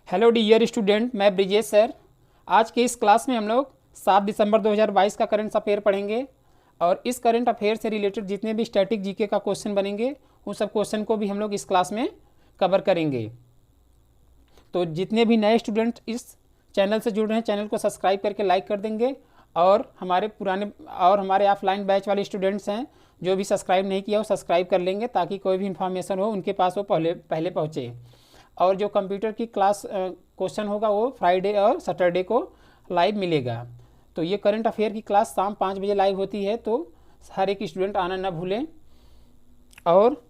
Hello dear student, मैं Brijesh sir. आज के इस क्लास में हम लोग 7 दिसंबर 2022 का करंट अफेयर पढ़ेंगे और इस करंट अफेयर से रिलेटेड जितने भी स्टैटिक जीके का क्वेश्चन बनेंगे उन सब क्वेश्चन को भी हम लोग इस क्लास में कवर करेंगे। तो जितने भी नए स्टूडेंट इस चैनल से जुड़ रहे हैं, चैनल को सब्सक्राइब करके लाइक कर देंगे और हमारे ऑफलाइन बैच वाले स्टूडेंट्स हैं जो भी सब्सक्राइब नहीं किया वो सब्सक्राइब कर लेंगे ताकि कोई भी इन्फॉर्मेशन हो उनके पास वो पहले पहुँचे। और जो कंप्यूटर की क्लास क्वेश्चन होगा वो फ्राइडे और सैटरडे को लाइव मिलेगा। तो ये करंट अफेयर की क्लास शाम 5 बजे लाइव होती है, तो हर एक स्टूडेंट आना ना भूलें। और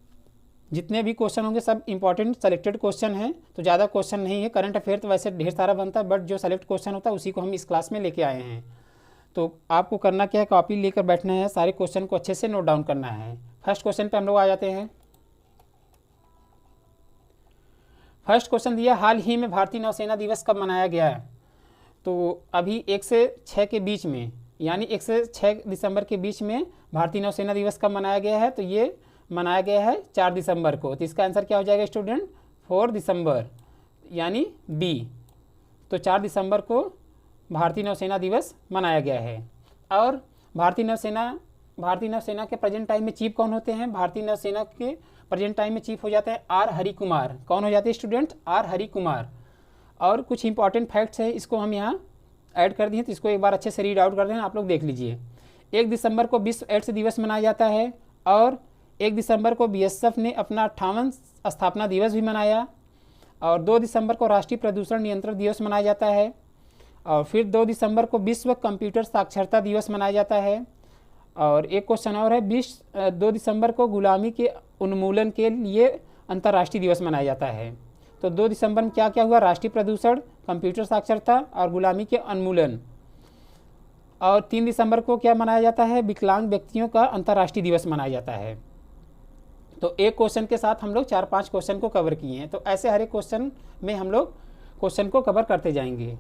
जितने भी क्वेश्चन होंगे सब इंपॉर्टेंट सेलेक्टेड क्वेश्चन हैं, तो ज़्यादा क्वेश्चन नहीं है। करंट अफेयर तो वैसे ढेर सारा बनता है, बट जो सेलेक्ट क्वेश्चन होता है उसी को हम इस क्लास में लेके आए हैं। तो आपको करना क्या है, कॉपी लेकर बैठना है, सारे क्वेश्चन को अच्छे से नोट डाउन करना है। फर्स्ट क्वेश्चन पे हम लोग आ जाते हैं। फर्स्ट क्वेश्चन दिया, हाल ही में भारतीय नौसेना दिवस कब मनाया गया है? तो अभी 1 से 6 के बीच में, यानी 1 से 6 दिसंबर के बीच में भारतीय नौसेना दिवस कब मनाया गया है? तो ये मनाया गया है 4 दिसंबर को। तो इसका आंसर क्या हो जाएगा स्टूडेंट? 4 दिसंबर, यानी बी। तो 4 दिसंबर को भारतीय नौसेना दिवस मनाया गया है। और भारतीय नौसेना के प्रेजेंट टाइम में चीफ कौन होते हैं? भारतीय नौसेना के प्रेजेंट टाइम में चीफ हो जाते हैं आर हरि कुमार। कौन हो जाते हैं स्टूडेंट? आर हरि कुमार। और कुछ इंपॉर्टेंट फैक्ट्स हैं, इसको हम यहाँ ऐड कर दिए, तो इसको एक बार अच्छे से रीड आउट कर दें, आप लोग देख लीजिए। 1 दिसंबर को विश्व एड्स दिवस मनाया जाता है और 1 दिसंबर को बीएसएफ ने अपना 58वां स्थापना दिवस भी मनाया। और 2 दिसंबर को राष्ट्रीय प्रदूषण नियंत्रण दिवस मनाया जाता है। और फिर 2 दिसंबर को विश्व कंप्यूटर साक्षरता दिवस मनाया जाता है। और एक क्वेश्चन और है, 2 दिसंबर को गुलामी के उन्मूलन के लिए अंतर्राष्ट्रीय दिवस मनाया जाता है। तो 2 दिसंबर में क्या क्या हुआ? राष्ट्रीय प्रदूषण, कंप्यूटर साक्षरता और गुलामी के उन्मूलन। और 3 दिसंबर को क्या मनाया जाता है? विकलांग व्यक्तियों का अंतर्राष्ट्रीय दिवस मनाया जाता है। तो एक क्वेश्चन के साथ हम लोग 4-5 क्वेश्चन को कवर किए हैं। तो ऐसे हर एक क्वेश्चन में हम लोग क्वेश्चन को कवर करते जाएंगे।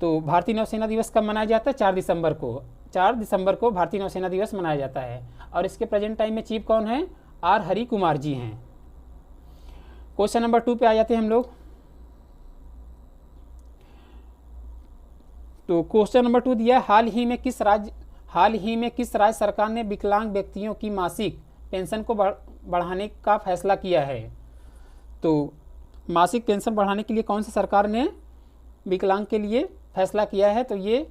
तो भारतीय नौसेना दिवस कब मनाया जाता है? 4 दिसंबर को। 4 दिसंबर को भारतीय नौसेना दिवस मनाया जाता है। और इसके प्रेजेंट टाइम में चीफ कौन है? आर हरि कुमार जी हैं। क्वेश्चन नंबर 2 पे आ जाते हैं हम लोग। तो क्वेश्चन नंबर 2 दिया, हाल ही में किस राज्य सरकार ने विकलांग व्यक्तियों की मासिक पेंशन को बढ़ाने का फैसला किया है? तो मासिक पेंशन बढ़ाने के लिए कौन सी सरकार ने विकलांग के लिए फैसला किया है? तो ये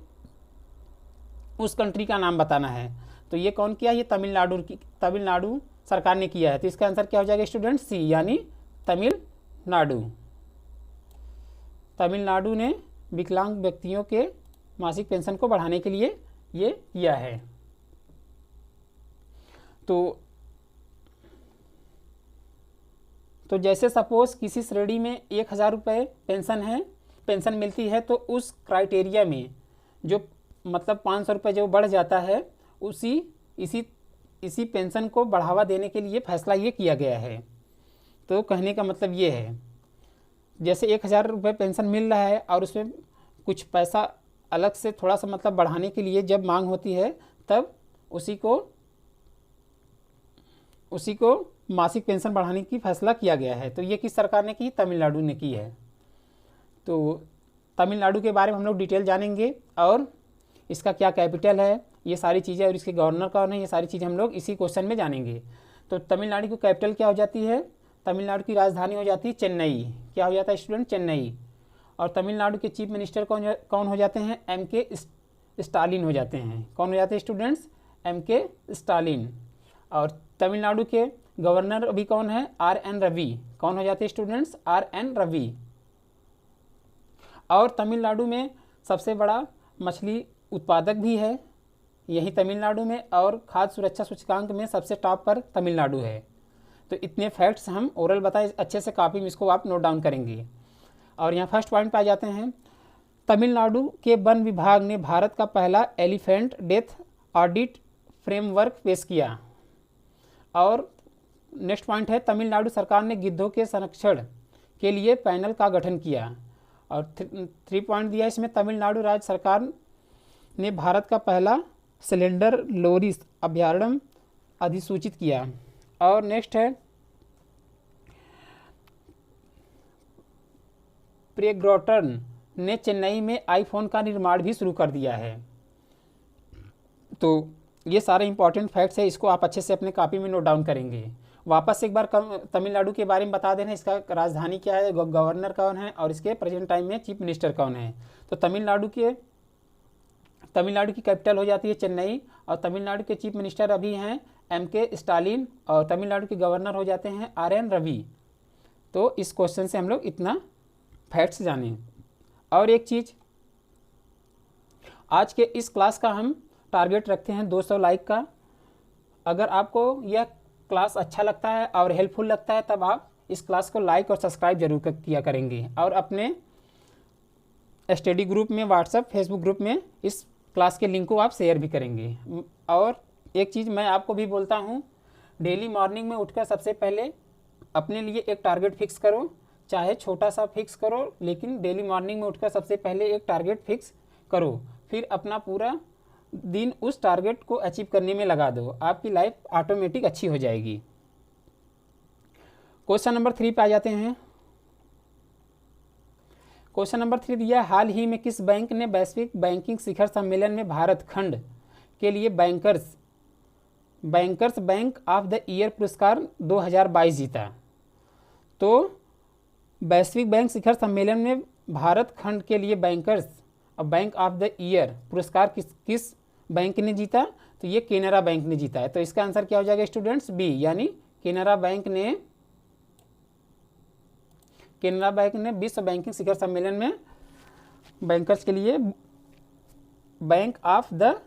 उस कंट्री का नाम बताना है। तो ये कौन किया? ये तमिलनाडु सरकार ने किया है। तो इसका आंसर क्या हो जाएगा स्टूडेंट? सी, यानी तमिलनाडु। तमिलनाडु ने विकलांग व्यक्तियों के मासिक पेंशन को बढ़ाने के लिए ये किया है। तो जैसे सपोज किसी श्रेणी में 1000 रुपये पेंशन मिलती है, तो उस क्राइटेरिया में जो मतलब 500 रुपये जो बढ़ जाता है, इसी पेंशन को बढ़ावा देने के लिए फैसला ये किया गया है। तो कहने का मतलब ये है, जैसे 1000 रुपये पेंशन मिल रहा है और उसमें कुछ पैसा अलग से थोड़ा सा मतलब बढ़ाने के लिए जब मांग होती है, तब उसी को मासिक पेंशन बढ़ाने की फैसला किया गया है। तो ये किस सरकार ने की? तमिलनाडु ने की है। तो तमिलनाडु के बारे में हम लोग डिटेल जानेंगे और इसका क्या कैपिटल है, ये सारी चीज़ें, और इसके गवर्नर कौन है, ये सारी चीज़ें हम लोग इसी क्वेश्चन में जानेंगे। तो तमिलनाडु की कैपिटल क्या हो जाती है? तमिलनाडु की राजधानी हो जाती है चेन्नई। क्या हो जाता है स्टूडेंट? चेन्नई। और तमिलनाडु के चीफ मिनिस्टर कौन हो जाते हैं? एम.के. स्टालिन हो जाते हैं। कौन हो जाते हैं स्टूडेंट्स? एम.के. स्टालिन। और तमिलनाडु के गवर्नर अभी कौन है? आर.एन. रवि। कौन हो जाते हैं स्टूडेंट्स? आर.एन. रवि। और तमिलनाडु में सबसे बड़ा मछली उत्पादक भी है यही तमिलनाडु में, और खाद्य सुरक्षा सूचकांक में सबसे टॉप पर तमिलनाडु है। तो इतने फैक्ट्स हम ओरल बताए, अच्छे से कॉपी में इसको आप नोट डाउन करेंगे। और यहाँ फर्स्ट पॉइंट पे आ जाते हैं। तमिलनाडु के वन विभाग ने भारत का पहला एलिफेंट डेथ ऑडिट फ्रेमवर्क पेश किया। और नेक्स्ट पॉइंट है, तमिलनाडु सरकार ने गिद्धों के संरक्षण के लिए पैनल का गठन किया। और 3 पॉइंट दिया इसमें, तमिलनाडु राज्य सरकार ने भारत का पहला सिलेंडर लोरिस अभयारण्य अधिसूचित किया। और नेक्स्ट है, प्रेग्रोटन ने चेन्नई में आईफोन का निर्माण भी शुरू कर दिया है। तो ये सारे इंपॉर्टेंट फैक्ट्स है, इसको आप अच्छे से अपने कॉपी में नोट डाउन करेंगे। वापस एक बार तमिलनाडु के बारे में बता देना, इसका राजधानी क्या है, गवर्नर कौन है और इसके प्रेजेंट टाइम में चीफ मिनिस्टर कौन है। तो तमिलनाडु की कैपिटल हो जाती है चेन्नई, और तमिलनाडु के चीफ मिनिस्टर अभी हैं MK स्टालिन, और तमिलनाडु के गवर्नर हो जाते हैं RN रवि। तो इस क्वेश्चन से हम लोग इतना फैक्ट्स जाने। और एक चीज़, आज के इस क्लास का हम टारगेट रखते हैं 200 लाइक का। अगर आपको यह क्लास अच्छा लगता है और हेल्पफुल लगता है तब आप इस क्लास को लाइक और सब्सक्राइब जरूर किया करेंगे, और अपने स्टडी ग्रुप में, व्हाट्सएप फेसबुक ग्रुप में इस क्लास के लिंक को आप शेयर भी करेंगे। और एक चीज़ मैं आपको भी बोलता हूँ, डेली मॉर्निंग में उठकर सबसे पहले अपने लिए एक टारगेट फिक्स करो, चाहे छोटा सा फिक्स करो, लेकिन डेली मॉर्निंग में उठकर सबसे पहले एक टारगेट फिक्स करो, फिर अपना पूरा दिन उस टारगेट को अचीव करने में लगा दो, आपकी लाइफ ऑटोमेटिक अच्छी हो जाएगी। क्वेश्चन नंबर 3 पे आ जाते हैं। क्वेश्चन नंबर 3 दिया, हाल ही में किस बैंक ने वैश्विक बैंकिंग शिखर सम्मेलन में भारत खंड के लिए bankers bank of the year पुरस्कार 2022 जीता। तो वैश्विक बैंक शिखर सम्मेलन में भारत खंड के लिए बैंकर्स और बैंक ऑफ द ईयर पुरस्कार किस बैंक ने जीता? तो ये केनरा बैंक ने जीता है। तो इसका आंसर क्या हो जाएगा स्टूडेंट्स? बी, यानी केनरा बैंक ने विश्व बैंकिंग शिखर सम्मेलन में बैंकर्स के लिए बैंक ऑफ द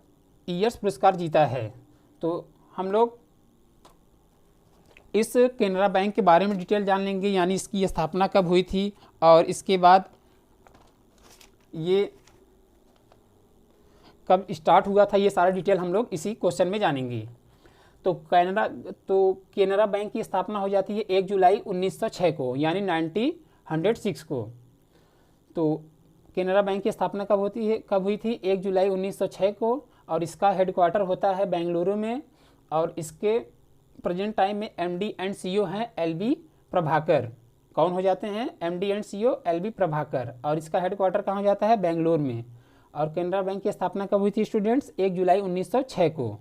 ईयर्स पुरस्कार जीता है। तो हम लोग इस केनरा बैंक के बारे में डिटेल जान लेंगे, यानी इसकी स्थापना कब हुई थी और इसके बाद ये कब स्टार्ट हुआ था, ये सारा डिटेल हम लोग इसी क्वेश्चन में जानेंगे। तो केनरा बैंक की स्थापना हो जाती है 1 जुलाई 1906 को, यानी 1906 को। तो केनरा बैंक की स्थापना कब हुई थी? 1 जुलाई 1906 को, और इसका हेडक्वार्टर होता है बेंगलुरु में, और इसके प्रेजेंट टाइम में MD एंड CEO हैं LB प्रभाकर। कौन हो जाते हैं? MD and CEO LB Prabhakar, और इसका हेडक्वार्टर कहाँ हो जाता है? बेंगलुरु में। और केनरा बैंक की स्थापना कब हुई थी स्टूडेंट्स? 1 जुलाई 1906 को।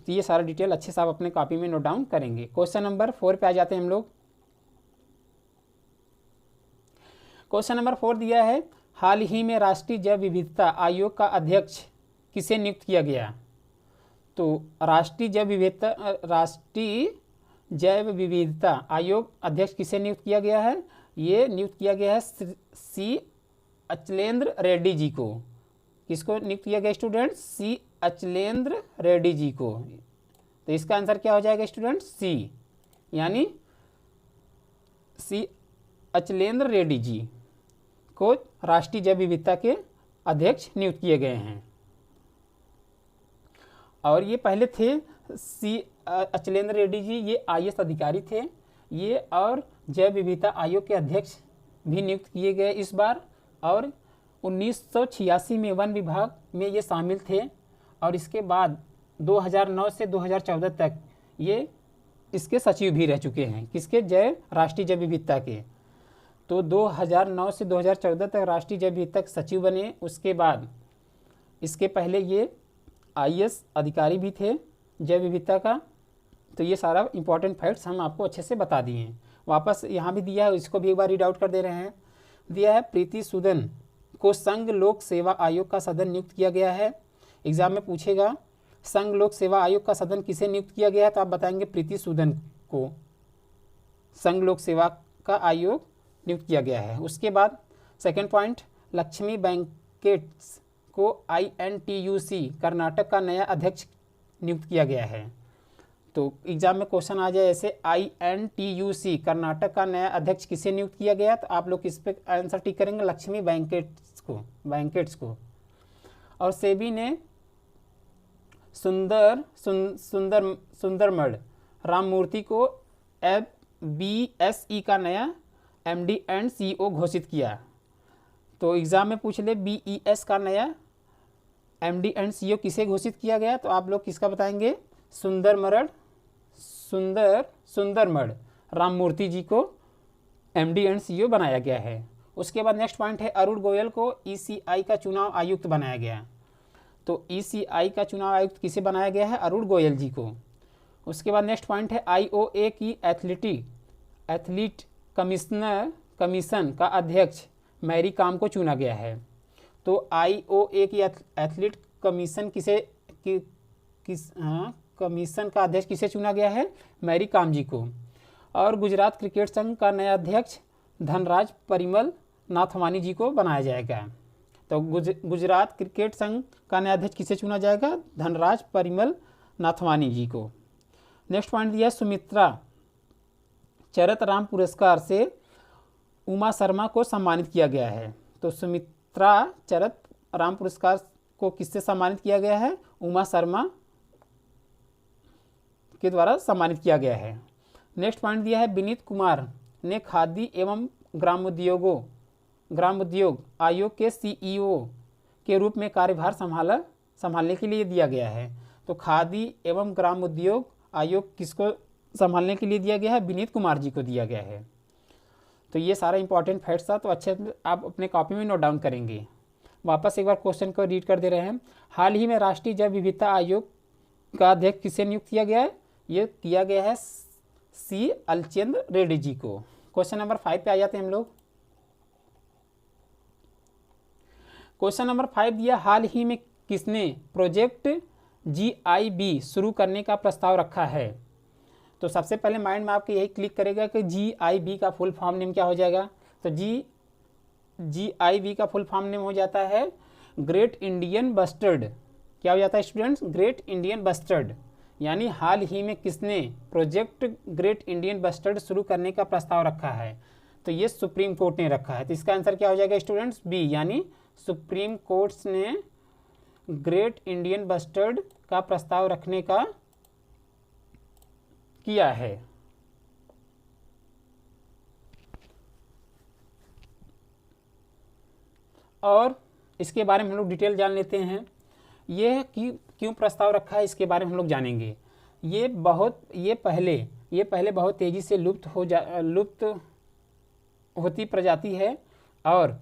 तो ये सारा डिटेल अच्छे से आप अपने कॉपी में नोट डाउन करेंगे। क्वेश्चन नंबर 4 पे आ जाते हैं हम लोग। क्वेश्चन नंबर 4 दिया है, हाल ही में राष्ट्रीय जैव विविधता आयोग का अध्यक्ष किसे नियुक्त किया गया? तो राष्ट्रीय जैव विविधता आयोग अध्यक्ष किसे नियुक्त किया गया है? ये नियुक्त किया गया है C अचलेंद्र रेड्डी जी को। किसको नियुक्त किया गया स्टूडेंट्स? C अचलेंद्र रेड्डी जी को। तो इसका आंसर क्या हो जाएगा स्टूडेंट्स? C, यानी C अचलेंद्र रेड्डी जी को राष्ट्रीय जैव विविधता के अध्यक्ष नियुक्त किए गए हैं। और ये पहले थे C अचलेंद्र रेड्डी जी, ये IAS अधिकारी थे ये, और जैव विविधता आयोग के अध्यक्ष भी नियुक्त किए गए इस बार। और 1986 में वन विभाग में ये शामिल थे, और इसके बाद 2009 से 2014 तक ये इसके सचिव भी रह चुके हैं। किसके? राष्ट्रीय जैव विविधता के। तो 2009 से 2014 तक राष्ट्रीय जैव विविधता के सचिव बने। उसके बाद इसके पहले ये IAS अधिकारी भी थे जैव विविधता का। तो ये सारा इंपॉर्टेंट फैक्ट्स हम आपको अच्छे से बता दिए हैं। वापस यहाँ भी दिया है, इसको भी एक बार रीड आउट कर दे रहे हैं। दिया है, प्रीति सूदन को संघ लोक सेवा आयोग का सदन नियुक्त किया गया है। एग्जाम में पूछेगा संघ लोक सेवा आयोग का सदन किसे नियुक्त किया गया है, तो आप बताएंगे प्रीति सूदन को संघ लोक सेवा का आयोग नियुक्त किया गया है। उसके बाद सेकेंड पॉइंट, लक्ष्मी बैंकेट्स को INTUC कर्नाटक का नया अध्यक्ष नियुक्त किया गया है। तो एग्जाम में क्वेश्चन आ जाए ऐसे, INTUC कर्नाटक का नया अध्यक्ष किसे नियुक्त किया गया, तो आप लोग किस पे आंसर टिक करेंगे? लक्ष्मी बैंकेट्स को। और सेबी ने सुंदरमढ़ राममूर्ति को BSE का नया MD एंड CEO घोषित किया। तो एग्जाम में पूछ ले BES का नया MD एंड CEO किसे घोषित किया गया, तो आप लोग किसका बताएंगे? सुंदरमढ़ राममूर्ति जी को MD एंड CEO बनाया गया है। उसके बाद नेक्स्ट पॉइंट है अरुण गोयल को ईसीआई का चुनाव आयुक्त बनाया गया। तो ईसीआई का चुनाव आयुक्त किसे बनाया गया है? अरुण गोयल जी को। उसके बाद नेक्स्ट पॉइंट है आईओए की एथलीट कमीशन का अध्यक्ष मैरी कॉम को चुना गया है। तो आईओए की एथलीट कमीशन कमीशन का अध्यक्ष किसे चुना गया है? मैरी कॉम जी को। और गुजरात क्रिकेट संघ का नया अध्यक्ष धनराज परिमल नाथवानी जी को बनाया जाएगा। तो गुजरात क्रिकेट संघ का नया अध्यक्ष किसे चुना जाएगा? धनराज परिमल नाथवानी जी को। नेक्स्ट पॉइंट दिया सुमित्रा चरत राम पुरस्कार से उमा शर्मा को सम्मानित किया गया है। तो सुमित्रा चरत राम पुरस्कार को किससे सम्मानित किया गया है? उमा शर्मा के द्वारा सम्मानित किया गया है। नेक्स्ट पॉइंट दिया है विनीत कुमार ने खादी एवं ग्रामोद्योग आयोग के सीईओ के रूप में कार्यभार संभालने के लिए दिया गया है। तो खादी एवं ग्रामोद्योग आयोग किसको संभालने के लिए दिया गया है? विनीत कुमार जी को दिया गया है। तो ये सारा इंपॉर्टेंट फैक्ट्स था, तो अच्छे आप अपने कॉपी में नोट डाउन करेंगे। वापस एक बार क्वेश्चन को रीड कर दे रहे हैं। हाल ही में राष्ट्रीय जैव विविधता आयोग का अध्यक्ष किसे नियुक्त किया गया है? ये किया गया है सी अलचंद्र रेड्डी जी को। क्वेश्चन नंबर 5 पे आ जाते हैं हम लोग। क्वेश्चन नंबर 5 दिया हाल ही में किसने प्रोजेक्ट GIB शुरू करने का प्रस्ताव रखा है? तो सबसे पहले माइंड में आपके यही क्लिक करेगा कि GIB का फुल फॉर्म नेम क्या हो जाएगा। तो GIB का फुल फॉर्म नेम हो जाता है ग्रेट इंडियन बस्टर्ड। क्या हो जाता है स्टूडेंट्स? Great Indian bustard. यानी हाल ही में किसने प्रोजेक्ट ग्रेट इंडियन बस्टर्ड शुरू करने का प्रस्ताव रखा है? तो ये सुप्रीम कोर्ट ने रखा है। तो इसका आंसर क्या हो जाएगा स्टूडेंट्स? बी, यानी सुप्रीम कोर्ट ने ग्रेट इंडियन बस्टर्ड का प्रस्ताव रखने का किया है। और इसके बारे में हम लोग डिटेल जान लेते हैं। ये क्यों प्रस्ताव रखा है इसके बारे में हम लोग जानेंगे। ये पहले बहुत तेजी से लुप्त होती प्रजाति है और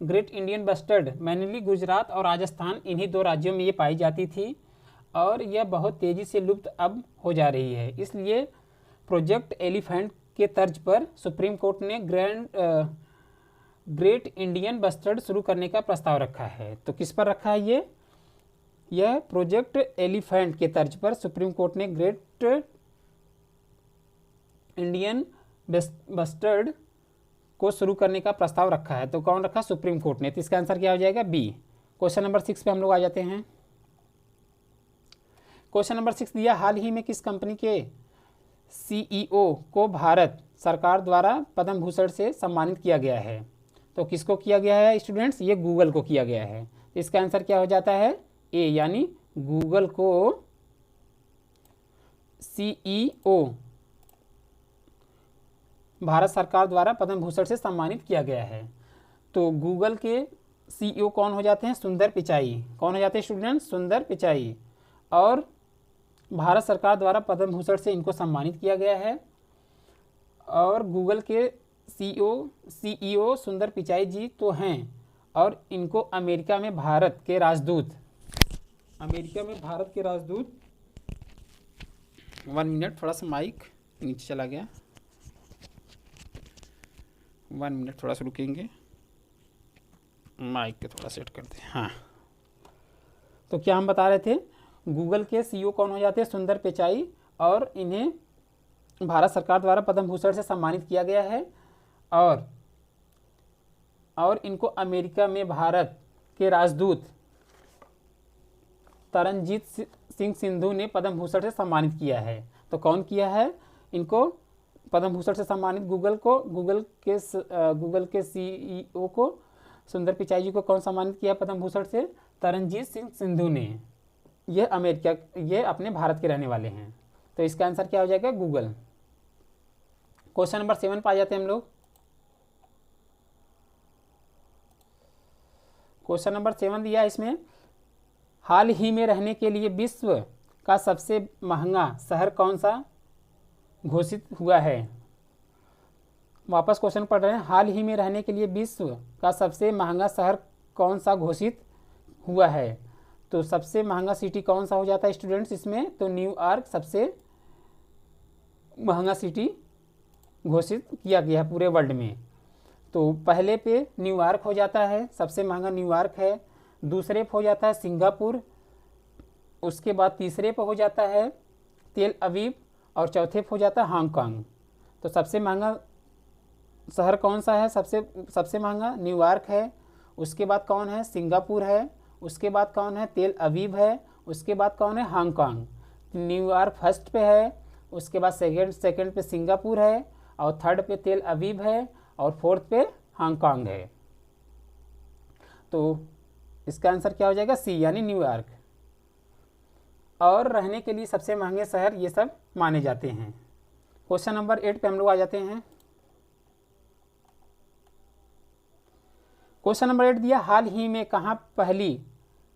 great Indian bustard mainly Gujarat और राजस्थान, इन्हीं 2 राज्यों में ये पाई जाती थी और यह बहुत तेज़ी से लुप्त अब हो जा रही है। इसलिए प्रोजेक्ट एलिफेंट के तर्ज पर सुप्रीम कोर्ट ने ग्रेट इंडियन बस्टर्ड शुरू करने का प्रस्ताव रखा है। तो किस पर रखा है यह प्रोजेक्ट एलिफेंट के तर्ज पर सुप्रीम कोर्ट ने ग्रेट इंडियन बस्टर्ड को शुरू करने का प्रस्ताव रखा है। तो कौन रखा? सुप्रीम कोर्ट ने। तो इसका आंसर क्या हो जाएगा? बी। क्वेश्चन नंबर 6 पे हम लोग आ जाते हैं। क्वेश्चन नंबर 6 दिया हाल ही में किस कंपनी के CEO को भारत सरकार द्वारा पद्म भूषण से सम्मानित किया गया है? तो किसको किया गया है स्टूडेंट्स? ये गूगल को किया गया है। इसका आंसर क्या हो जाता है? ए, यानी गूगल को CEO भारत सरकार द्वारा पद्म भूषण से सम्मानित किया गया है। तो गूगल के CEO कौन हो जाते हैं? सुंदर पिचाई। कौन हो जाते हैं स्टूडेंट्स? सुंदर पिचाई। और भारत सरकार द्वारा पद्म भूषण से इनको सम्मानित किया गया है। और गूगल के CEO सुंदर पिचाई जी तो हैं और इनको अमेरिका में भारत के राजदूत 1 मिनट, थोड़ा सा माइक नीचे चला गया, 1 मिनट थोड़ा सा रुकेंगे, माइक के थोड़ा सेट करते हैं। हाँ, तो क्या हम बता रहे थे? गूगल के CEO कौन हो जाते हैं? सुंदर पिचाई और इन्हें भारत सरकार द्वारा पद्म भूषण से सम्मानित किया गया है और इनको अमेरिका में भारत के राजदूत तरनजीत सिंह संधू ने पद्म भूषण से सम्मानित किया है। तो कौन किया है इनको पद्म भूषण से सम्मानित? गूगल के CEO को सुंदर पिचाई जी को कौन सम्मानित किया पद्म भूषण से? तरनजीत सिंह संधू ने। ये अपने भारत के रहने वाले हैं। तो इसका आंसर क्या हो जाएगा? गूगल। क्वेश्चन नंबर 7 पर आ जाते हैं हम लोग। क्वेश्चन नंबर 7 दिया इसमें हाल ही में रहने के लिए विश्व का सबसे महंगा शहर कौन सा घोषित हुआ है। वापस क्वेश्चन पढ़ रहे हैं, हाल ही में रहने के लिए विश्व का सबसे महंगा शहर कौन सा घोषित हुआ है। तो सबसे महंगा सिटी कौन सा हो जाता है स्टूडेंट्स इसमें, तो न्यूयॉर्क सबसे महंगा सिटी घोषित किया गया है पूरे वर्ल्ड में। तो पहले पे न्यूयॉर्क हो जाता है, सबसे महंगा न्यूयॉर्क है। दूसरे पे हो जाता है सिंगापुर, उसके बाद तीसरे पे हो जाता है तेल अवीव, और चौथे पे हो जाता है हांगकांग। तो सबसे महंगा शहर कौन सा है, सबसे महंगा न्यूयॉर्क है। उसके बाद कौन है, सिंगापुर है। उसके बाद कौन है, तेल अवीव है। उसके बाद कौन है, हांगकांग। न्यूयॉर्क फर्स्ट पे है, उसके बाद सेकंड पे सिंगापुर है, और थर्ड पे तेल अवीव है, और फोर्थ पे हांगकांग है। तो इसका आंसर क्या हो जाएगा, सी यानी न्यूयॉर्क। और रहने के लिए सबसे महंगे शहर ये सब माने जाते हैं। क्वेश्चन नंबर 8 पे हम लोग आ जाते हैं। क्वेश्चन नंबर 8 दिया, हाल ही में कहाँ पहली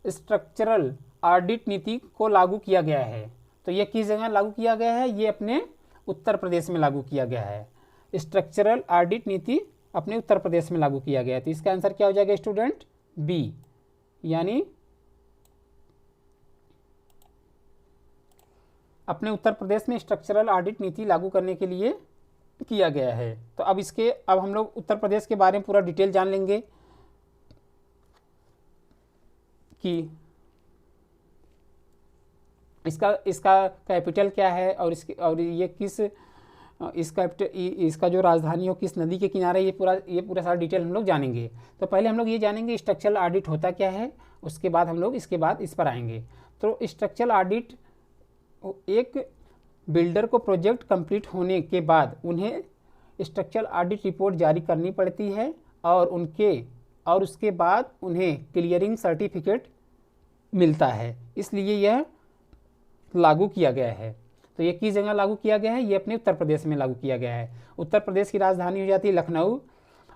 स्ट्रक्चरल ऑडिट नीति को लागू किया गया है। तो ये किस जगह लागू किया गया है, ये अपने उत्तर प्रदेश में लागू किया गया है। स्ट्रक्चरल ऑडिट नीति अपने उत्तर प्रदेश में लागू किया गया है। तो इसका आंसर क्या हो जाएगा स्टूडेंट, बी यानी अपने उत्तर प्रदेश में स्ट्रक्चरल ऑडिट नीति लागू करने के लिए किया गया है। तो अब हम लोग उत्तर प्रदेश के बारे में पूरा डिटेल जान लेंगे कि इसका कैपिटल क्या है, और ये किस इसका जो राजधानी हो किस नदी के किनारे, ये पूरा सारा डिटेल हम लोग जानेंगे। तो पहले हम लोग ये जानेंगे स्ट्रक्चरल ऑडिट होता क्या है, उसके बाद हम लोग इसके बाद इस पर आएंगे। तो स्ट्रक्चरल ऑडिट एक बिल्डर को प्रोजेक्ट कंप्लीट होने के बाद उन्हें स्ट्रक्चरल ऑडिट रिपोर्ट जारी करनी पड़ती है, और उसके बाद उन्हें क्लियरिंग सर्टिफिकेट मिलता है। इसलिए यह लागू किया गया है। तो ये किस जगह लागू किया गया है, ये अपने उत्तर प्रदेश में लागू किया गया है। उत्तर प्रदेश की राजधानी हो जाती है लखनऊ,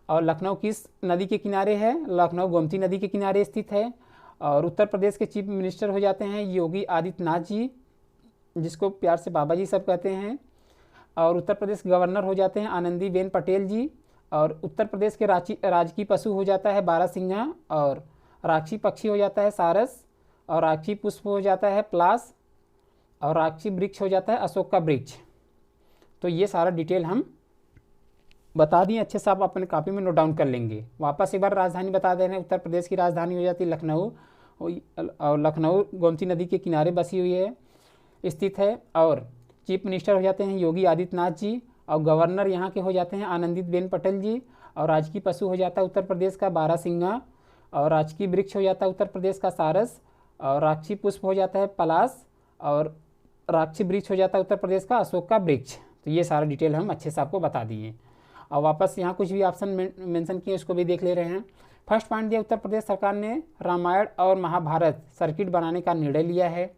और लखनऊ किस नदी के किनारे है, लखनऊ गोमती नदी के किनारे स्थित है। और उत्तर प्रदेश के चीफ मिनिस्टर हो जाते हैं योगी आदित्यनाथ जी, जिसको प्यार से बाबा जी सब कहते हैं। और उत्तर प्रदेश के गवर्नर हो जाते हैं आनंदीबेन पटेल जी। और उत्तर प्रदेश के राजकीय पशु हो जाता है बारहसिंघा, और राक्षी पक्षी हो जाता है सारस, और राक्षी पुष्प हो जाता है पलास, और राक्षी वृक्ष हो जाता है अशोक का वृक्ष। तो ये सारा डिटेल हम बता दिए, अच्छे से आप अपने कॉपी में नोट डाउन कर लेंगे। वापस एक बार राजधानी बता दे रहे हैं, उत्तर प्रदेश की राजधानी हो जाती है लखनऊ, और लखनऊ गोमती नदी के किनारे बसी हुई है, स्थित है। और चीफ मिनिस्टर हो जाते हैं योगी आदित्यनाथ जी, और गवर्नर यहाँ के हो जाते हैं आनंदीबेन पटेल जी। और राजकीय पशु हो जाता है उत्तर प्रदेश का बारहसिंघा, और राजकीय वृक्ष हो जाता है उत्तर प्रदेश का सारस, और राक्षी पुष्प हो जाता है पलास, और राक्षी वृक्ष हो जाता है उत्तर प्रदेश का अशोक का वृक्ष। तो ये सारा डिटेल हम अच्छे से आपको बता दिए। और वापस यहाँ कुछ भी ऑप्शन मेंशन किए उसको भी देख ले रहे हैं। फर्स्ट पॉइंट दिया, उत्तर प्रदेश सरकार ने रामायण और महाभारत सर्किट बनाने का निर्णय लिया है।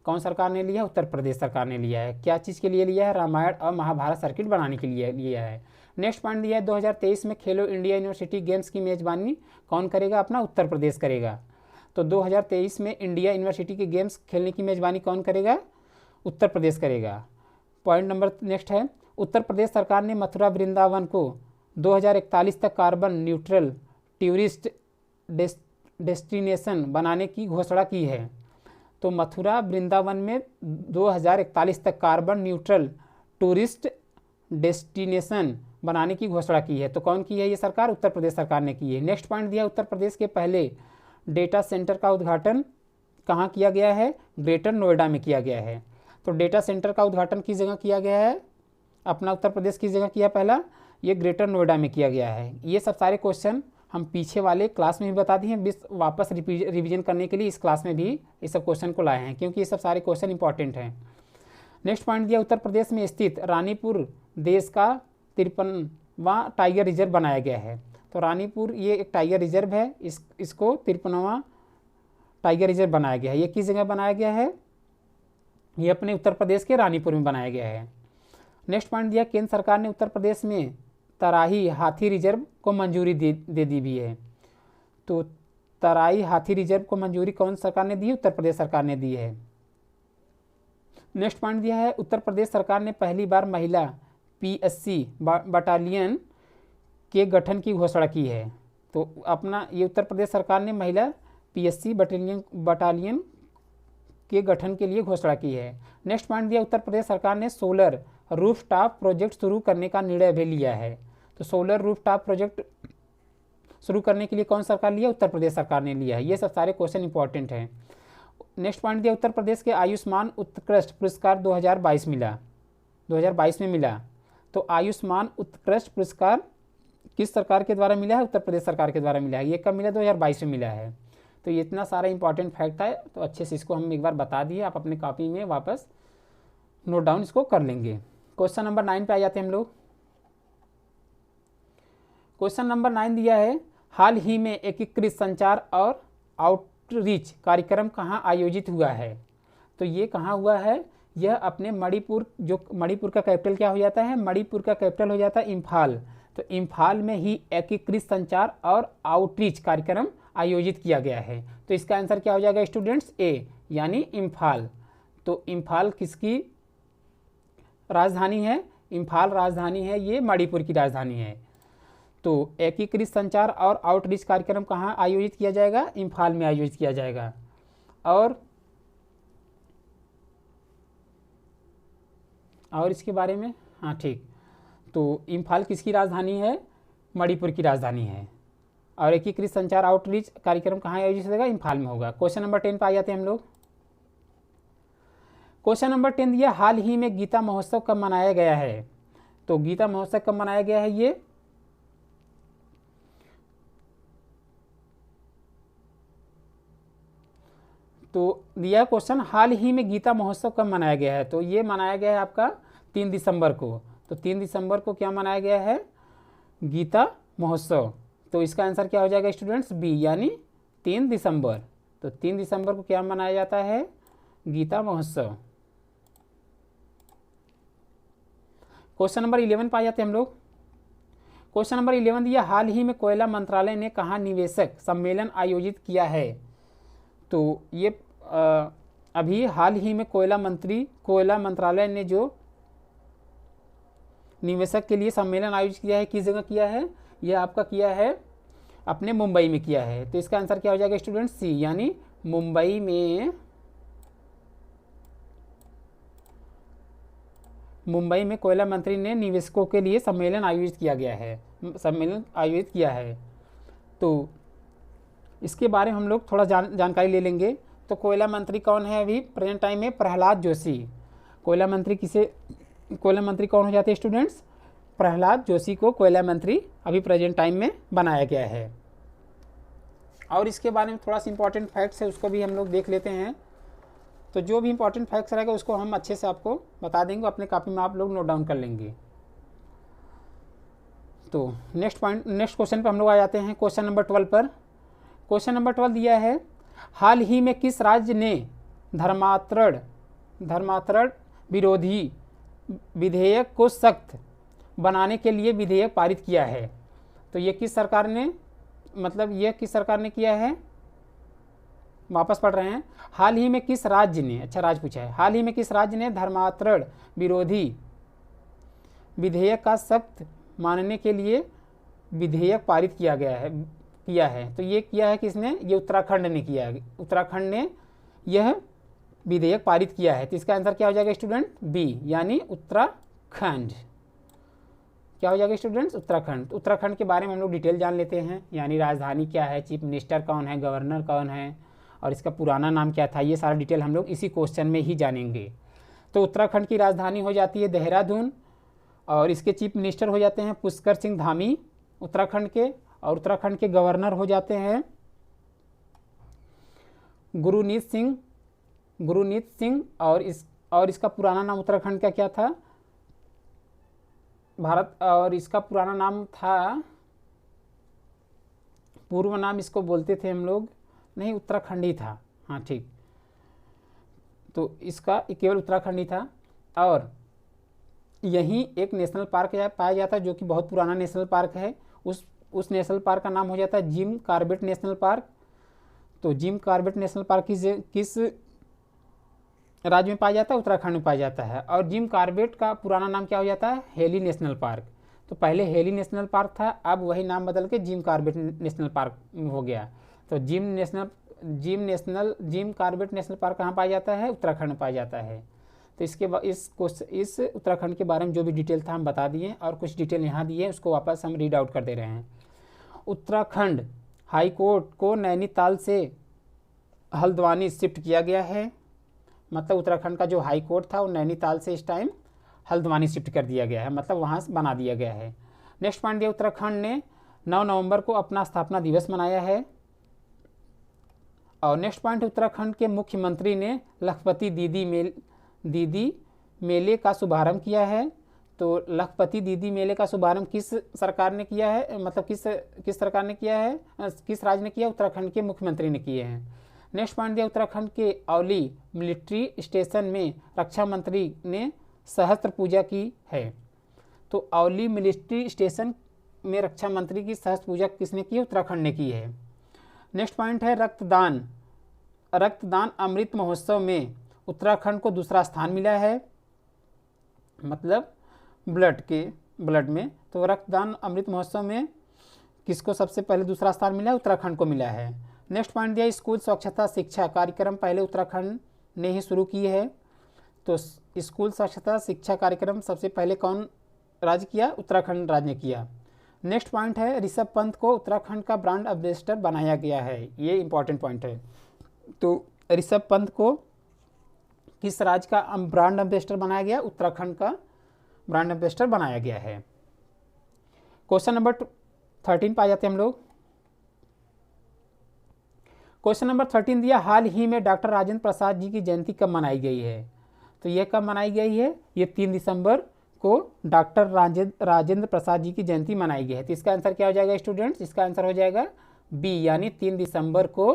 कौन सरकार ने लिया, उत्तर प्रदेश सरकार ने लिया है। क्या चीज़ के लिए लिया है, रामायण और महाभारत सर्किट बनाने के लिए लिया है। नेक्स्ट पॉइंट दिया है, 2023 में खेलो इंडिया यूनिवर्सिटी गेम्स की मेजबानी कौन करेगा, अपना उत्तर प्रदेश करेगा। तो 2023 में इंडिया यूनिवर्सिटी के गेम्स खेलने की मेजबानी कौन करेगा, उत्तर प्रदेश करेगा। पॉइंट नंबर नेक्स्ट है, उत्तर प्रदेश सरकार ने मथुरा वृंदावन को 2041 तक कार्बन न्यूट्रल टूरिस्ट डेस्टिनेशन बनाने की घोषणा की है। तो मथुरा वृंदावन में 2041 तक कार्बन न्यूट्रल टूरिस्ट डेस्टिनेशन बनाने की घोषणा की है। तो कौन की है ये सरकार, उत्तर प्रदेश सरकार ने की है। नेक्स्ट पॉइंट दिया, उत्तर प्रदेश के पहले डेटा सेंटर का उद्घाटन कहाँ किया गया है, ग्रेटर नोएडा में किया गया है। तो डेटा सेंटर का उद्घाटन किस जगह किया गया है, अपना उत्तर प्रदेश किस जगह किया, पहला ये ग्रेटर नोएडा में किया गया है। ये सब सारे क्वेश्चन हम पीछे वाले क्लास में भी बता दिए हैं, वापस रिवीजन करने के लिए इस क्लास में भी ये सब क्वेश्चन को लाए हैं, क्योंकि ये सब सारे क्वेश्चन इंपॉर्टेंट हैं। नेक्स्ट पॉइंट दिया, उत्तर प्रदेश में स्थित रानीपुर देश का 53वां टाइगर रिजर्व बनाया गया है। तो रानीपुर ये एक टाइगर रिजर्व है, इसको 53वां टाइगर रिजर्व बनाया गया है। ये किस जगह बनाया गया है, ये अपने उत्तर प्रदेश के रानीपुर में बनाया गया है। नेक्स्ट पॉइंट दिया, केंद्र सरकार ने उत्तर प्रदेश में तराई हाथी रिजर्व को मंजूरी दे दी भी है। तो तराई हाथी रिजर्व को मंजूरी कौन सरकार ने दी है, उत्तर प्रदेश सरकार ने दी है। नेक्स्ट पॉइंट दिया है, उत्तर प्रदेश सरकार ने पहली बार महिला पीएससी बटालियन के गठन की घोषणा की है। तो अपना ये उत्तर प्रदेश सरकार ने महिला पीएससी बटालियन के गठन के लिए घोषणा की है। नेक्स्ट पॉइंट दिया, उत्तर प्रदेश सरकार ने सोलर रूफटॉप प्रोजेक्ट शुरू करने का निर्णय भी लिया है। तो सोलर रूफटॉप प्रोजेक्ट शुरू करने के लिए कौन सरकार लिया? उत्तर प्रदेश सरकार ने लिया है। ये सब सारे क्वेश्चन इंपॉर्टेंट हैं। नेक्स्ट पॉइंट दिया, उत्तर प्रदेश के आयुष्मान उत्कृष्ट पुरस्कार 2022 मिला, 2022 में मिला। तो आयुष्मान उत्कृष्ट पुरस्कार किस सरकार के द्वारा मिला है? उत्तर प्रदेश सरकार के द्वारा मिला है। ये कब मिला? 2022 में मिला है। तो ये इतना सारा इंपॉर्टेंट फैक्ट है, तो अच्छे से इसको हम एक बार बता दिए, आप अपने कॉपी में वापस नोट डाउन इसको कर लेंगे। क्वेश्चन नंबर 9 पे आ जाते हैं हम लोग। क्वेश्चन नंबर 9 दिया है, हाल ही में एकीकृत संचार और आउटरीच कार्यक्रम कहाँ आयोजित हुआ है? तो ये कहाँ हुआ है? यह अपने मणिपुर, जो मणिपुर का कैपिटल क्या हो जाता है? मणिपुर का कैपिटल हो जाता है इम्फाल। तो इम्फाल में ही एकीकृत संचार और आउटरीच कार्यक्रम आयोजित किया गया है। तो इसका आंसर क्या हो जाएगा स्टूडेंट्स? ए, यानी इम्फाल। तो इम्फाल किसकी राजधानी है? इम्फाल राजधानी है, ये मणिपुर की राजधानी है। तो एकीकृत संचार और आउटरीच कार्यक्रम कहाँ आयोजित किया जाएगा? इम्फाल में आयोजित किया जाएगा। और इसके बारे में, हाँ ठीक, तो इम्फाल किसकी राजधानी है? मणिपुर की राजधानी है। और एकीकृत संचार आउटरीच कार्यक्रम कहाँ आयोजित होगा? इम्फाल में होगा। क्वेश्चन नंबर 10 पे आ जाते हैं हम लोग। क्वेश्चन नंबर 10 दिया, हाल ही में गीता महोत्सव कब मनाया गया है? तो गीता महोत्सव कब मनाया गया है? ये तो दिया क्वेश्चन, हाल ही में गीता महोत्सव कब मनाया गया है? तो ये मनाया गया है आपका 3 दिसंबर को। तो 3 दिसंबर को क्या मनाया गया है? गीता महोत्सव। तो इसका आंसर क्या हो जाएगा स्टूडेंट्स? बी, यानी 3 दिसंबर। तो 3 दिसंबर को क्या मनाया जाता है? गीता महोत्सव। क्वेश्चन नंबर 11 पे आ जाते हैं हम लोग। क्वेश्चन नंबर 11 दिया, हाल ही में कोयला मंत्रालय ने कहाँ निवेशक सम्मेलन आयोजित किया है? तो ये अभी हाल ही में कोयला मंत्रालय ने जो निवेशक के लिए सम्मेलन आयोजित किया है, किस जगह किया है? यह आपका किया है अपने मुंबई में किया है। तो इसका आंसर क्या हो जाएगा स्टूडेंट्स? सी, यानी मुंबई में कोयला मंत्री ने निवेशकों के लिए सम्मेलन आयोजित किया है। तो इसके बारे में हम लोग थोड़ा जानकारी ले लेंगे। तो कोयला मंत्री कौन है अभी प्रेजेंट टाइम में? प्रहलाद जोशी। कोयला मंत्री कौन हो जाते हैं स्टूडेंट्स? प्रहलाद जोशी को कोयला मंत्री अभी प्रेजेंट टाइम में बनाया गया है। और इसके बारे में थोड़ा सा इंपॉर्टेंट फैक्ट्स है, उसको भी हम लोग देख लेते हैं। तो जो भी इंपॉर्टेंट फैक्ट्स रहेगा उसको हम अच्छे से आपको बता देंगे, अपने कॉपी में आप लोग नोट डाउन कर लेंगे। तो नेक्स्ट क्वेश्चन पर हम लोग आ जाते हैं, क्वेश्चन नंबर 12 पर। क्वेश्चन नंबर 12 दिया है, हाल ही में किस राज्य ने धर्मांतरण विरोधी विधेयक को सख्त बनाने के लिए विधेयक पारित किया है? तो ये किस सरकार ने किया है? वापस पढ़ रहे हैं, हाल ही में किस राज्य ने, अच्छा राज्य पूछा है, हाल ही में किस राज्य ने धर्मांतरण विरोधी विधेयक का सख्त मानने के लिए विधेयक पारित किया है। तो ये किया है किसने? ये उत्तराखंड ने किया है। उत्तराखंड ने यह विधेयक पारित किया है। तो इसका आंसर क्या हो जाएगा स्टूडेंट? बी, यानी उत्तराखंड। क्या हो जाएगा स्टूडेंट्स? उत्तराखंड। उत्तराखंड के बारे में हम लोग डिटेल जान लेते हैं, यानी राजधानी क्या है, चीफ मिनिस्टर कौन है, गवर्नर कौन है, और इसका पुराना नाम क्या था, ये सारा डिटेल हम लोग इसी क्वेश्चन में ही जानेंगे। तो उत्तराखंड की राजधानी हो जाती है देहरादून, और इसके चीफ मिनिस्टर हो जाते हैं पुष्कर सिंह धामी उत्तराखंड के, और उत्तराखंड के गवर्नर हो जाते हैं गुरनीत सिंह। और इसका पुराना नाम उत्तराखंड का क्या था? और इसका पुराना नाम था, पूर्व नाम इसको बोलते थे हम लोग, नहीं उत्तराखंड ही था, हाँ ठीक। तो इसका केवल उत्तराखंड ही था। और यहीं एक नेशनल पार्क पाया जाता है जो कि बहुत पुराना नेशनल पार्क है। उस नेशनल पार्क का नाम हो जाता है जिम कॉर्बेट नेशनल पार्क। तो जिम कॉर्बेट नेशनल पार्क किस राज्य में पाया जाता है? उत्तराखंड में पाया जाता है। और जिम कॉर्बेट का पुराना नाम क्या हो जाता है? Heli national park. तो पहले हेली नेशनल पार्क था, अब वही नाम बदल के जिम कॉर्बेट नेशनल पार्क हो गया। तो जिम कॉर्बेट नेशनल पार्क कहाँ पाया जाता है? उत्तराखंड में पाया जाता है। तो इस उत्तराखंड के बारे में जो भी डिटेल था हम बता दिए, और कुछ डिटेल यहाँ दी है उसको वापस हम रीड आउट कर दे रहे हैं। उत्तराखंड हाई कोर्ट को नैनीताल से हल्द्वानी शिफ्ट किया गया है। मतलब उत्तराखंड का जो हाई कोर्ट था वो नैनीताल से इस टाइम हल्द्वानी शिफ्ट कर दिया गया है, मतलब वहाँ से बना दिया गया है। नेक्स्ट पॉइंट दिया, उत्तराखंड ने 9 नवंबर को अपना स्थापना दिवस मनाया है। और नेक्स्ट पॉइंट, उत्तराखंड के मुख्यमंत्री ने लखपति दीदी मेले का शुभारंभ किया है। तो लखपति दीदी मेले का शुभारंभ किस सरकार ने किया है? मतलब किस सरकार ने किया है, किस राज्य ने किया? उत्तराखंड के मुख्यमंत्री ने किए हैं। नेक्स्ट पॉइंट दिया, उत्तराखंड के औली मिलिट्री स्टेशन में रक्षा मंत्री ने सहस्त्र पूजा की है। तो औली मिलिट्री स्टेशन में रक्षा मंत्री की सहस्त्र पूजा किसने की? उत्तराखंड ने की है। नेक्स्ट पॉइंट है रक्तदान अमृत महोत्सव में उत्तराखंड को दूसरा स्थान मिला है, मतलब ब्लड में। तो रक्तदान अमृत महोत्सव में किसको सबसे पहले दूसरा स्थान मिला है? उत्तराखंड को मिला है। नेक्स्ट पॉइंट दिया, स्कूल स्वच्छता शिक्षा कार्यक्रम पहले उत्तराखंड ने ही शुरू की है। तो स्कूल स्वच्छता शिक्षा कार्यक्रम सबसे पहले कौन राज्य किया? उत्तराखंड राज्य ने किया। नेक्स्ट पॉइंट है, ऋषभ पंत को उत्तराखंड का ब्रांड एम्बेसडर बनाया गया है। ये इंपॉर्टेंट पॉइंट है। तो ऋषभ पंत को किस राज्य का ब्रांड एम्बेसडर बनाया गया? उत्तराखंड का ब्रांड एम्बेसडर बनाया गया है। क्वेश्चन नंबर 13 पा जाते हैं हम लोग। क्वेश्चन नंबर 13 दिया, हाल ही में डॉक्टर राजेंद्र प्रसाद जी की जयंती कब मनाई गई है? तो यह कब मनाई गई है? ये 3 दिसंबर को डॉक्टर राजेंद्र प्रसाद जी की जयंती मनाई गई है। तो इसका आंसर क्या हो जाएगा स्टूडेंट्स? इसका आंसर हो जाएगा बी, यानी 3 दिसंबर को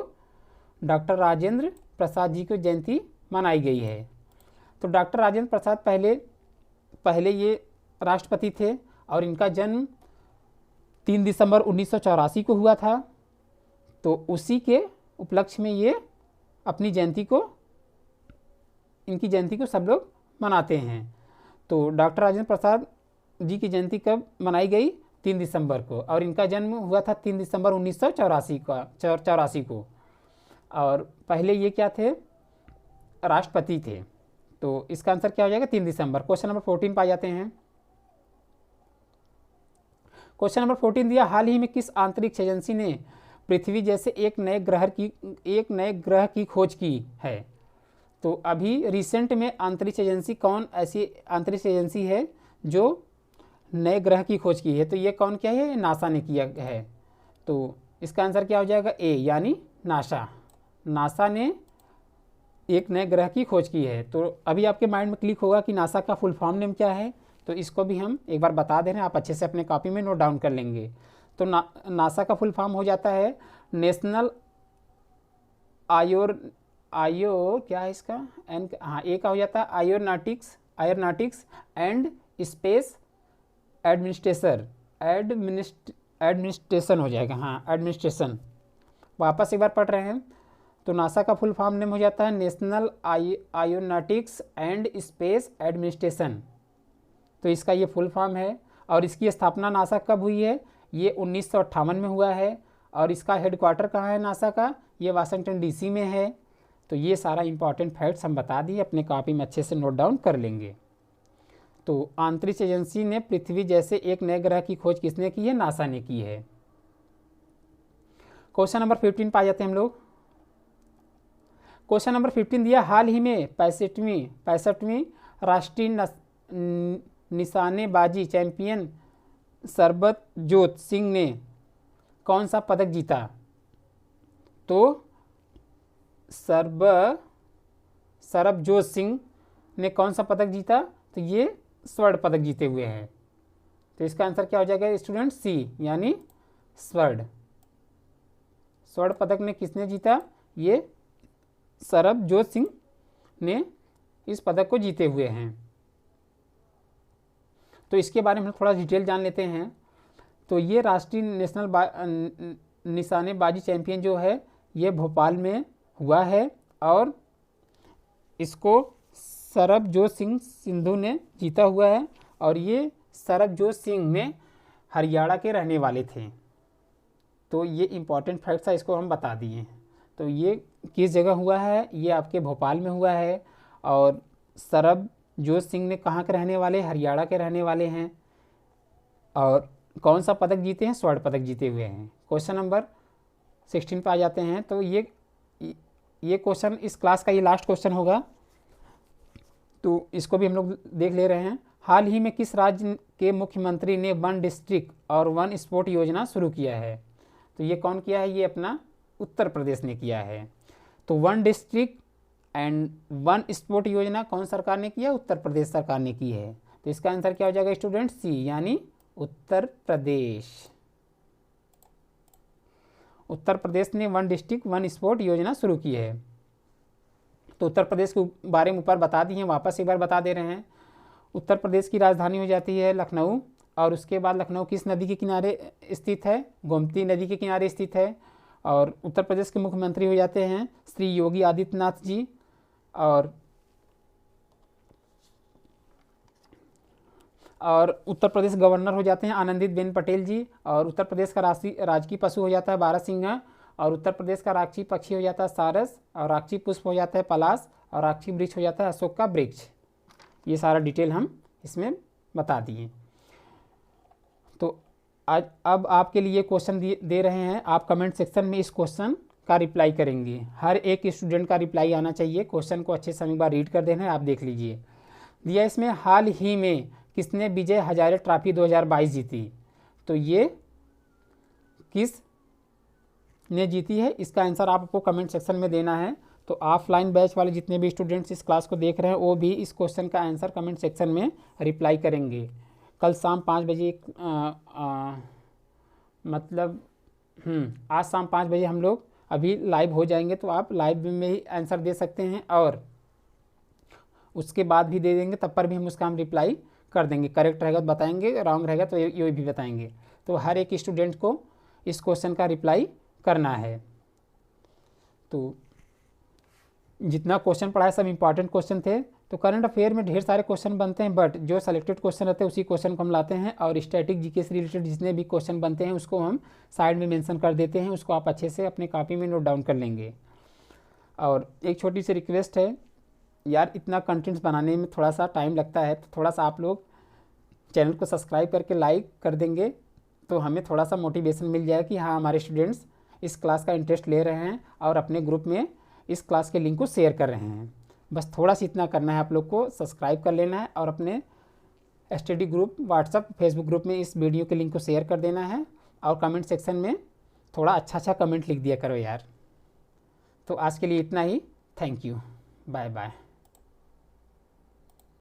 डॉक्टर राजेंद्र प्रसाद जी की जयंती मनाई गई है। तो डॉक्टर राजेंद्र प्रसाद पहले ये राष्ट्रपति थे और इनका जन्म 3 दिसंबर 1984 को हुआ था। तो उसी के उपलक्ष्य में ये अपनी इनकी जयंती को सब लोग मनाते हैं। तो डॉक्टर राजेंद्र प्रसाद जी की जयंती कब मनाई गई? 3 दिसंबर को, और इनका जन्म हुआ था 3 दिसंबर 1984 को। और पहले ये क्या थे? राष्ट्रपति थे। तो इसका आंसर क्या हो जाएगा? 3 दिसंबर। क्वेश्चन नंबर 14 पा जाते हैं। क्वेश्चन नंबर 14 दिया, हाल ही में किस अंतरिक्ष एजेंसी ने पृथ्वी जैसे एक नए ग्रह की खोज की है? तो अभी रिसेंट में अंतरिक्ष एजेंसी कौन ऐसी अंतरिक्ष एजेंसी है जो नए ग्रह की खोज की है? तो ये कौन किया है? नासा ने किया है। तो इसका आंसर क्या हो जाएगा? ए, यानी नासा ने एक नए ग्रह की खोज की है। तो अभी आपके माइंड में क्लिक होगा कि नासा का फुल फॉर्म नेम क्या है। तो इसको भी हम एक बार बता दे रहे हैं, आप अच्छे से अपने कॉपी में नोट डाउन कर लेंगे। तो नासा का फुल फॉर्म हो जाता है नेशनल क्या है इसका? ए का हो जाता है आयोनॉटिक्स एंड स्पेस एडमिनिस्ट्रेशन हो जाएगा। एडमिनिस्ट्रेशन। वापस एक बार पढ़ रहे हैं। तो नासा का फुल फॉर्म नेम हो जाता है नेशनल आयोनॉटिक्स एंड स्पेस एडमिनिस्ट्रेशन। तो इसका ये फुल फॉर्म है। और इसकी स्थापना नासा कब हुई है? ये 1958 में हुआ है। और इसका हेडक्वार्टर कहाँ है नासा का? ये वाशिंगटन डीसी में है। तो ये सारा इंपॉर्टेंट फैक्ट्स हम बता दिए, अपने कॉपी में अच्छे से नोट डाउन कर लेंगे। तो अंतरिक्ष एजेंसी ने पृथ्वी जैसे एक नए ग्रह की खोज किसने की है? नासा ने की है। क्वेश्चन नंबर 15 पा जाते हैं हम लोग। क्वेश्चन नंबर 15 दिया, हाल ही में 65वीं राष्ट्रीय निशानेबाजी चैंपियन सरबजोत सिंह ने कौन सा पदक जीता? तो सरबजोत सिंह ने कौन सा पदक जीता? तो ये स्वर्ण पदक जीते हुए हैं। तो इसका आंसर क्या हो जाएगा स्टूडेंट? सी, यानी स्वर्ण पदक ने किसने जीता? ये सरबजोत सिंह ने इस पदक को जीते हुए हैं। तो इसके बारे में थोड़ा डिटेल जान लेते हैं। तो ये राष्ट्रीय निशानेबाजी चैंपियन जो है ये भोपाल में हुआ है। और इसको सरबजोत सिंह सिंधु ने जीता हुआ है और ये सरबजोत सिंह ने हरियाणा के रहने वाले थे। तो ये इम्पॉर्टेंट फैक्ट था, इसको हम बता दिए। तो ये किस जगह हुआ है, ये आपके भोपाल में हुआ है। और सरबजोत सिंह ने कहाँ के रहने वाले, हरियाणा के रहने वाले हैं। और कौन सा पदक जीते हैं, स्वर्ण पदक जीते हुए हैं। क्वेश्चन नंबर 16 पे आ जाते हैं। तो ये क्वेश्चन इस क्लास का ये लास्ट क्वेश्चन होगा, तो इसको भी हम लोग देख ले रहे हैं। हाल ही में किस राज्य के मुख्यमंत्री ने वन डिस्ट्रिक्ट और वन स्पोर्ट योजना शुरू किया है। तो ये कौन किया है, ये अपना उत्तर प्रदेश ने किया है। तो one district and one sport योजना कौन सरकार ने किया, उत्तर प्रदेश सरकार ने की है। तो इसका आंसर क्या हो जाएगा स्टूडेंट, सी यानी उत्तर प्रदेश। उत्तर प्रदेश ने वन डिस्ट्रिक्ट वन स्पोर्ट योजना शुरू की है। तो उत्तर प्रदेश के बारे में ऊपर बता दिए हैं, वापस एक बार बता दे रहे हैं। उत्तर प्रदेश की राजधानी हो जाती है लखनऊ। और उसके बाद लखनऊ किस नदी के किनारे स्थित है, गोमती नदी के किनारे स्थित है। और उत्तर प्रदेश के मुख्यमंत्री हो जाते हैं श्री योगी आदित्यनाथ जी। और उत्तर प्रदेश गवर्नर हो जाते हैं आनंदीबेन पटेल जी। और उत्तर प्रदेश का राजकीय पशु हो जाता है बारहसिंगा। और उत्तर प्रदेश का राक्षी पक्षी हो जाता है सारस। और राक्षी पुष्प हो जाता है पलाश। और राक्षी वृक्ष हो जाता है अशोक का वृक्ष। ये सारा डिटेल हम इसमें बता दिए। तो आज अब आपके लिए क्वेश्चन दे रहे हैं, आप कमेंट सेक्शन में इस क्वेश्चन का रिप्लाई करेंगे। हर एक स्टूडेंट का रिप्लाई आना चाहिए। क्वेश्चन को अच्छे से एक बार रीड कर देना है, आप देख लीजिए। दिया इसमें हाल ही में किसने विजय हजारे ट्रॉफी 2022 जीती। तो ये किस ने जीती है, इसका आंसर आपको कमेंट सेक्शन में देना है। तो ऑफलाइन बैच वाले जितने भी स्टूडेंट्स इस क्लास को देख रहे हैं वो भी इस क्वेश्चन का आंसर कमेंट सेक्शन में रिप्लाई करेंगे। कल शाम 5 बजे आज शाम 5 बजे हम लोग अभी लाइव हो जाएंगे। तो आप लाइव में ही आंसर दे सकते हैं और उसके बाद भी दे देंगे, तब पर भी हम उसका हम रिप्लाई कर देंगे। करेक्ट रहेगा तो बताएंगे, रॉन्ग रहेगा तो ये भी बताएंगे। तो हर एक स्टूडेंट को इस क्वेश्चन का रिप्लाई करना है। तो जितना क्वेश्चन पढ़ा है सब इंपॉर्टेंट क्वेश्चन थे। तो करंट अफेयर में ढेर सारे क्वेश्चन बनते हैं, बट जो सेलेक्टेड क्वेश्चन रहते हैं उसी क्वेश्चन को हम लाते हैं। और स्टैटिक जीके से रिलेटेड जितने भी क्वेश्चन बनते हैं उसको हम साइड में मेंशन कर देते हैं, उसको आप अच्छे से अपने कॉपी में नोट डाउन कर लेंगे। और एक छोटी सी रिक्वेस्ट है यार, इतना कंटेंट्स बनाने में थोड़ा सा टाइम लगता है, तो थोड़ा सा आप लोग चैनल को सब्सक्राइब करके लाइक कर देंगे तो हमें थोड़ा सा मोटिवेशन मिल जाएगा कि हाँ हमारे स्टूडेंट्स इस क्लास का इंटरेस्ट ले रहे हैं और अपने ग्रुप में इस क्लास के लिंक को शेयर कर रहे हैं। बस थोड़ा सा इतना करना है, आप लोग को सब्सक्राइब कर लेना है और अपने study group WhatsApp Facebook group में इस वीडियो के लिंक को शेयर कर देना है। और कमेंट सेक्शन में थोड़ा अच्छा कमेंट लिख दिया करो यार। तो आज के लिए इतना ही, थैंक यू, बाय बाय।